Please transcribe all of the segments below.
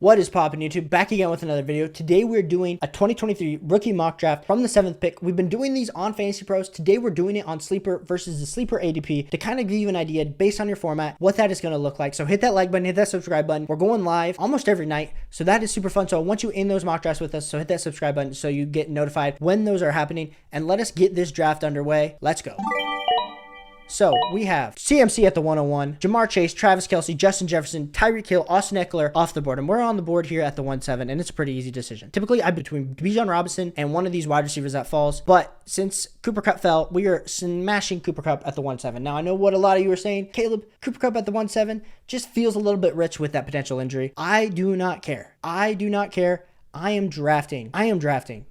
What is poppin' YouTube? Back again with another video. Today we're doing a 2023 rookie mock draft from the 7th pick. We've been doing these on Fantasy Pros. Today we're doing it on Sleeper versus the Sleeper ADP to kind of give you an idea based on your format what that is going to look like. So hit that like button, hit that subscribe button. We're going live almost every night, so that is super fun. So I want you in those mock drafts with us, so hit that subscribe button so you get notified when those are happening, and let us get this draft underway. Let's go. So we have CMC at the 101, Ja'Marr Chase, Travis Kelce, Justin Jefferson, Tyreek Hill, Austin Eckler off the board. And we're on the board here at the 1-7, and it's a pretty easy decision. Typically, I'm between Bijan Robinson and one of these wide receivers that falls. But since Cooper Kupp fell, we are smashing Cooper Kupp at the 1-7. Now, I know what a lot of you are saying. Caleb, Cooper Kupp at the 1-7 just feels a little bit rich with that potential injury. I do not care. I do not care. I am drafting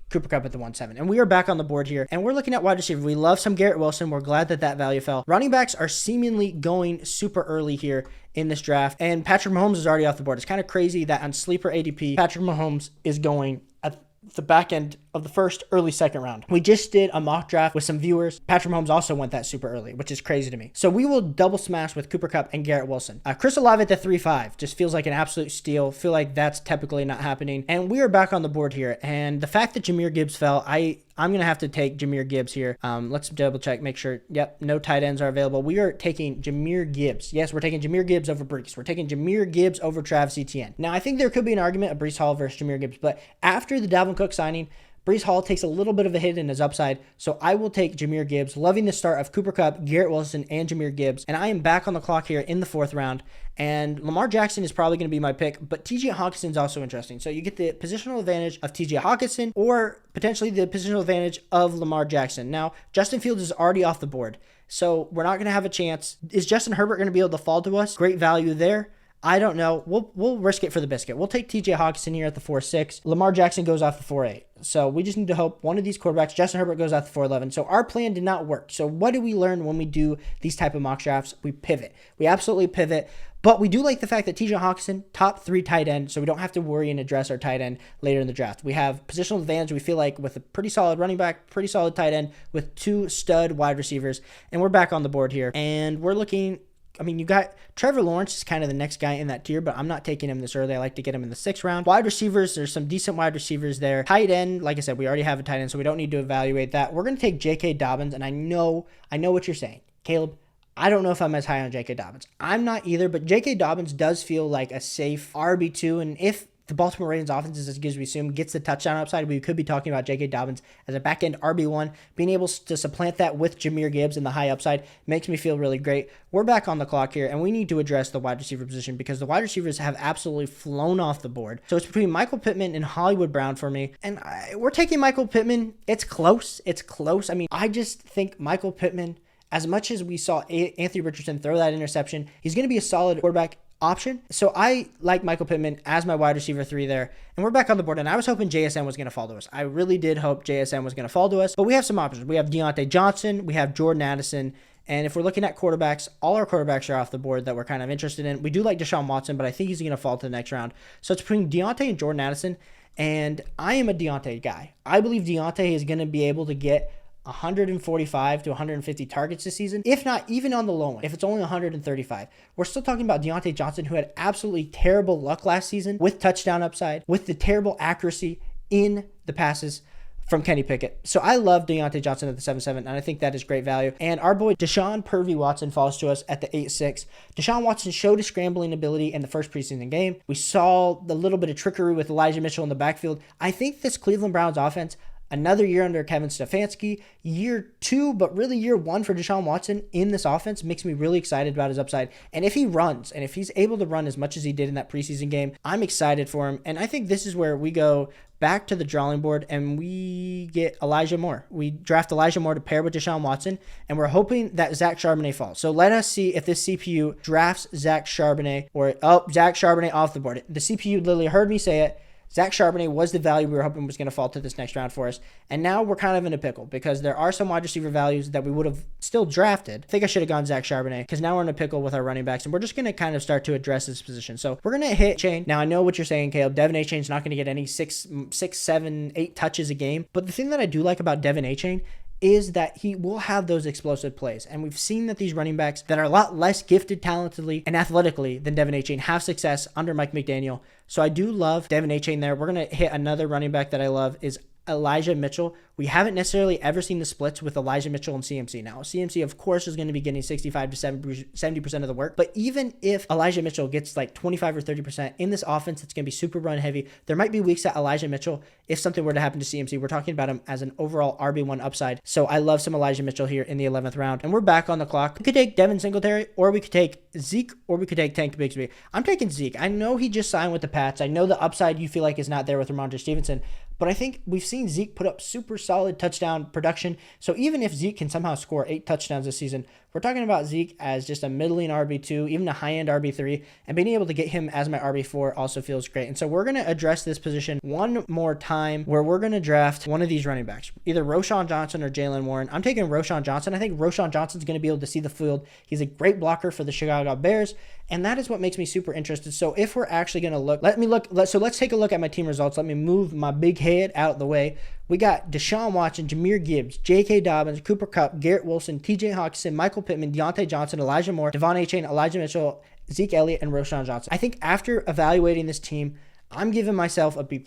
Cooper Kupp at the 1-7, and we are back on the board here, and we're looking at wide receiver. We love some Garrett Wilson. We're glad that that value fell. Running backs are seemingly going super early here in this draft, and Patrick Mahomes is already off the board. It's kind of crazy that on Sleeper ADP, Patrick Mahomes is going at the back end of the first, early second round. We just did a mock draft with some viewers. Patrick Mahomes also went that super early, which is crazy to me. So we will double smash with Cooper Kupp and Garrett Wilson. Chris Olave at the 3-5 just feels like an absolute steal. Feel like that's typically not happening. And we are back on the board here. And the fact that Jahmyr Gibbs fell, I'm going to have to take Jahmyr Gibbs here. Let's double check, make sure. Yep, no tight ends are available. We are taking Jahmyr Gibbs. Yes, we're taking Jahmyr Gibbs over Brees. We're taking Jahmyr Gibbs over Travis Etienne. Now, I think there could be an argument of Brees Hall versus Jahmyr Gibbs, but after the Dalvin Cook signing, Brees Hall takes a little bit of a hit in his upside, so I will take Jahmyr Gibbs, loving the start of Cooper Kupp, Garrett Wilson, and Jahmyr Gibbs, and I am back on the clock here in the 4th round, and Lamar Jackson is probably going to be my pick, but TJ Hockenson is also interesting, so you get the positional advantage of TJ Hockenson, or potentially the positional advantage of Lamar Jackson. Now, Justin Fields is already off the board, so we're not going to have a chance. Is Justin Herbert going to be able to fall to us? Great value there. I don't know. We'll risk it for the biscuit. We'll take TJ Hockenson here at the 4-6. Lamar Jackson goes off the 4-8. So we just need to hope one of these quarterbacks, Justin Herbert, goes off the 4-11. So our plan did not work. So what do we learn when we do these type of mock drafts? We pivot. We absolutely pivot. But we do like the fact that TJ Hockenson, top 3 tight end, so we don't have to worry and address our tight end later in the draft. We have positional advantage, we feel like, with a pretty solid running back, pretty solid tight end, with 2 stud wide receivers. And we're back on the board here. And we're looking... I mean, you got Trevor Lawrence is kind of the next guy in that tier, but I'm not taking him this early. I like to get him in the 6th round. Wide receivers, there's some decent wide receivers there. Tight end, like I said, we already have a tight end, so we don't need to evaluate that. We're going to take J.K. Dobbins, and I know what you're saying. Caleb, I don't know if I'm as high on J.K. Dobbins. I'm not either, but J.K. Dobbins does feel like a safe RB2, and if the Baltimore Ravens offense, as good as we assume, gets the touchdown upside, we could be talking about J.K. Dobbins as a back-end RB1. Being able to supplant that with Jahmyr Gibbs in the high upside makes me feel really great. We're back on the clock here, and we need to address the wide receiver position because the wide receivers have absolutely flown off the board. So it's between Michael Pittman and Hollywood Brown for me, and we're taking Michael Pittman. It's close. It's close. I mean, I just think Michael Pittman, as much as we saw Anthony Richardson throw that interception, he's going to be a solid quarterback option. So I like Michael Pittman as my wide receiver 3 there. And we're back on the board. And I was hoping JSN was going to fall to us. I really did hope JSN was going to fall to us. But we have some options. We have Diontae Johnson. We have Jordan Addison. And if we're looking at quarterbacks, all our quarterbacks are off the board that we're kind of interested in. We do like Deshaun Watson, but I think he's going to fall to the next round. So it's between Diontae and Jordan Addison. And I am a Diontae guy. I believe Diontae is going to be able to get 145 to 150 targets this season, if not even on the low one, if it's only 135. We're still talking about Diontae Johnson, who had absolutely terrible luck last season with touchdown upside, with the terrible accuracy in the passes from Kenny Pickett. So I love Diontae Johnson at the 7-7, and I think that is great value. And our boy Deshaun Pervy Watson falls to us at the 8-6. Deshaun Watson showed his scrambling ability in the first preseason game. We saw the little bit of trickery with Elijah Mitchell in the backfield. I think this Cleveland Browns offense, another year under Kevin Stefanski, year 2, but really year 1 for Deshaun Watson in this offense makes me really excited about his upside. And if he runs, and if he's able to run as much as he did in that preseason game, I'm excited for him. And I think this is where we go back to the drawing board and we get Elijah Moore. We draft Elijah Moore to pair with Deshaun Watson, and we're hoping that Zach Charbonnet falls. So let us see if this CPU drafts Zach Charbonnet or, Zach Charbonnet off the board. The CPU literally heard me say it. Zach Charbonnet was the value we were hoping was going to fall to this next round for us. And now we're kind of in a pickle because there are some wide receiver values that we would have still drafted. I think I should have gone Zach Charbonnet because now we're in a pickle with our running backs, and we're just going to kind of start to address this position. So we're going to hit Chain. Now, I know what you're saying, Caleb. Devin Achane's not going to get any 6, 7, 8 touches a game. But the thing that I do like about Devin Achane is that he will have those explosive plays. And we've seen that these running backs that are a lot less gifted talentedly and athletically than Devin Achane have success under Mike McDaniel. So I do love Devin Achane there. We're going to hit another running back that I love is Elijah Mitchell. We haven't necessarily ever seen the splits with Elijah Mitchell and CMC. Now, CMC, of course, is going to be getting 65 to 70% of the work. But even if Elijah Mitchell gets like 25 or 30% in this offense, it's going to be super run heavy. There might be weeks that Elijah Mitchell, if something were to happen to CMC, we're talking about him as an overall RB1 upside. So I love some Elijah Mitchell here in the 11th round. And we're back on the clock. We could take Devin Singletary, or we could take Zeke, or we could take Tank Bigsby. I'm taking Zeke. I know he just signed with the Pats. I know the upside you feel like is not there with Ramondre Stevenson. But I think we've seen Zeke put up super solid touchdown production. So even if Zeke can somehow score 8 touchdowns this season, we're talking about Zeke as just a middling RB2, even a high-end RB3, and being able to get him as my RB4 also feels great. And so we're going to address this position one more time where we're going to draft one of these running backs, either Deshaun Johnson or Jaylen Warren. I'm taking Deshaun Johnson. I think Deshaun Johnson's going to be able to see the field. He's a great blocker for the Chicago Bears, and that is what makes me super interested. So if we're actually going to look, let's take a look at my team results. Let me move my big head out of the way. We got Deshaun Watson, Jahmyr Gibbs, J.K. Dobbins, Cooper Kupp, Garrett Wilson, T.J. Hockenson, Michael Pittman, Diontae Johnson, Elijah Moore, Devon Achane, Elijah Mitchell, Zeke Elliott, and Deshaun Johnson. I think after evaluating this team, I'm giving myself a B+.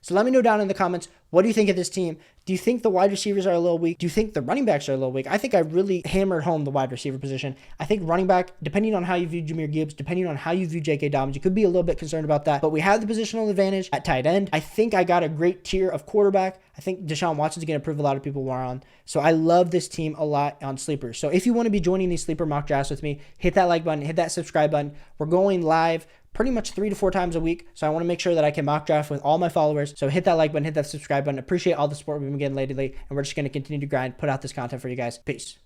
So let me know down in the comments, what do you think of this team? Do you think the wide receivers are a little weak? Do you think the running backs are a little weak? I think I really hammered home the wide receiver position. I think running back, depending on how you view Jahmyr Gibbs, depending on how you view J.K. Dobbins, you could be a little bit concerned about that. But we have the positional advantage at tight end. I think I got a great tier of quarterback. I think Deshaun Watson's going to prove a lot of people are on. So I love this team a lot on sleepers. So if you want to be joining these sleeper mock drafts with me, hit that like button, hit that subscribe button. We're going live pretty much 3 to 4 times a week. So I want to make sure that I can mock draft with all my followers. So hit that like button, hit that subscribe button. Appreciate all the support we've been getting lately. And we're just going to continue to grind, put out this content for you guys. Peace.